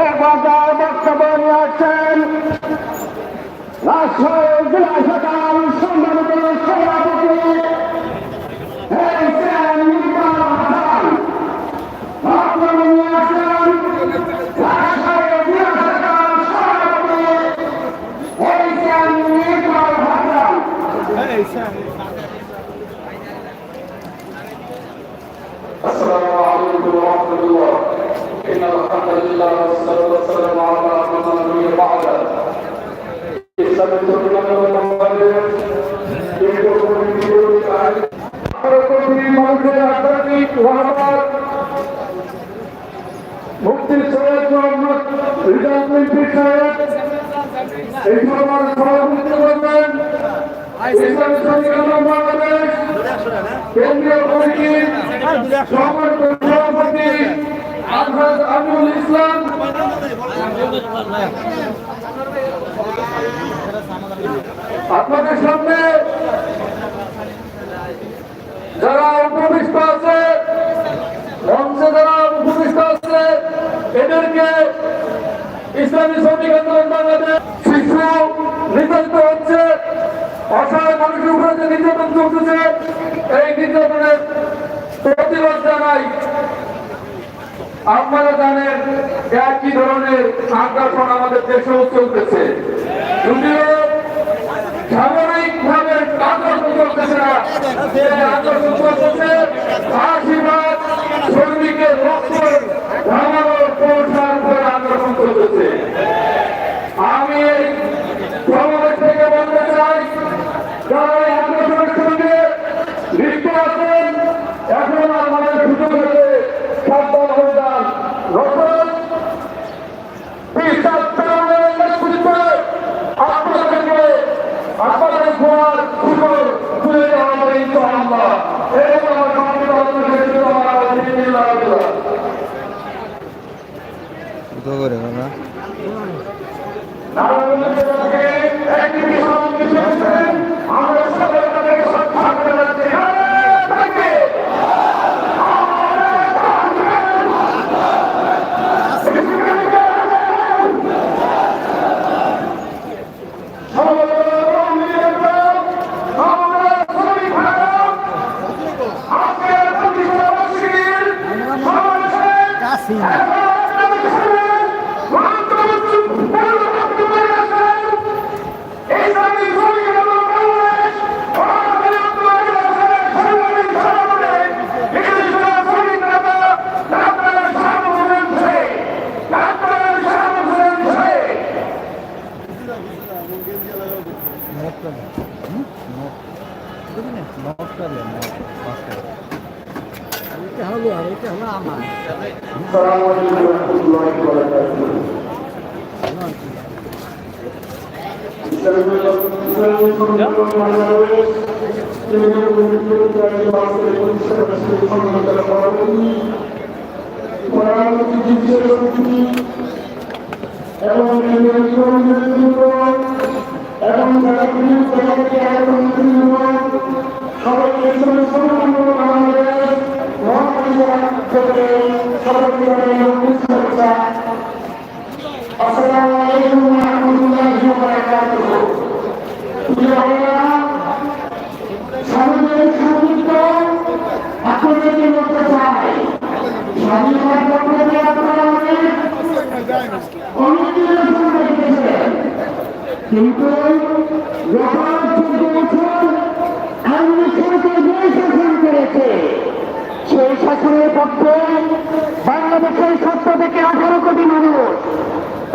একবার বক্তব্য নিয়ে আসছেন রাজশাহী জেলা শাখার সম্মানিত সভাপতি السلام عليكم ورحمة الله. إن الحمد لله والصلاة والسلام على من لا نبي بعده. মুফতি সৈয়দ মোহাম্মদ রিজাউদ্দিন পীর সাহেব এই সভার সভাপতিত্ব করবেন। ইসলামী সংগঠন বাংলাদেশ কেন্দ্রীয় কমিটির সম্মানিত সভাপতি আলহাজ আমিনুল ইসলাম, আপনাদের সামনে যারা উপবিষ্ট আছে, মঞ্চে যারা উপবিষ্ট আছে, এদেরকে ইসলামী শ্রমিক আন্দোলন বাংলাদেশ শিশু নির্যাতিত হচ্ছে, অসহায় মানুষের উপরে যে নির্যাতন চলতেছে, এই নির্যাতনের প্রতিবাদ জানাই। আপনারা জানেন একই ধরনের আগ্রাসন আমাদের দেশেও চলতেছে, যদিও সামরিক ভাবে আগ্রাসন চলতেছে না, আগ্রাসন চলতেছে ফাঁসিবাদ শ্রমিকের রক্ত নামানোর কৌশল করে আগ্রাসন চলতেছে। আমি এই সমাবেশ থেকে বলতে চাই, যারা এই আগ্রাসনের সঙ্গে লিপ্ত আছেন, এখন আমাদের সুযোগ হয়েছে, সাবধান হয়ে যান। আপনাদের ঘোড়ার সুযোগ তুলে দেওয়া হবে ইনশাআল্লাহ। এই আমার সঙ্গে আমরা সবাই তাদেরকে শ্রদ্ধা করে যাচ্ছি। কিন্তু সেই শাসনের পক্ষে বাংলাদেশের 17 থেকে 18 কোটি মানুষ,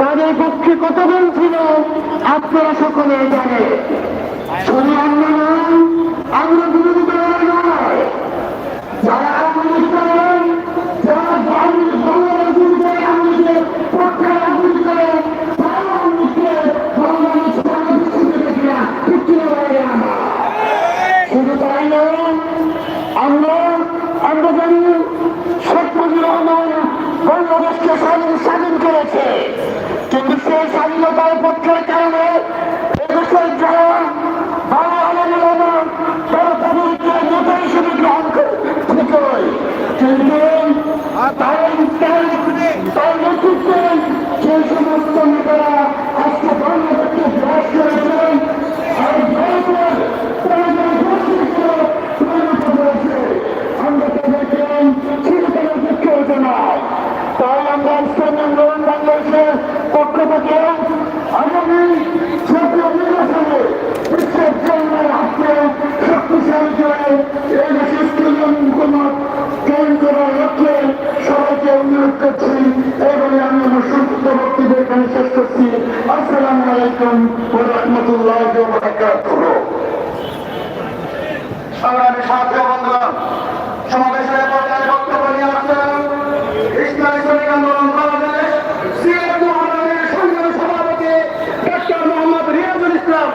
তাদের পক্ষে কতজন ছিল আপনারা সকলে জানেন। শুধু আমরা নয়, আমরা বিরোধী দলের নয়, যারা আওয়ামী করেন, যারা বাংলাদেশের আওয়ামীদের পক্ষে রাজনীতি করেন, তারা আওয়ামীকে শুধু তাই নয়, আমরা জানি শেখ মুজিবুর রহমান বাংলাদেশকে স্বাধীন করেছে, কিন্তু সেই স্বাধীনতার পক্ষের কারণে এদেশের যারা ভালো আলমী তারা তাদেরকে আসসালামু আলাইকুম ওয়া রাহমাতুল্লাহি ওয়া বারাকাতুহু। সংগ্রামী সাথী ও বন্ধুগণ, সমাবেশের পর্যায়ে বক্তব্য নিয়ে আসছেন ইসলামী শ্রমিক আন্দোলন বাংলাদেশ সিএফ মহানগরের সংগ্রামী সভাপতি ডক্টর মোহাম্মদ রিয়াজুল ইসলাম।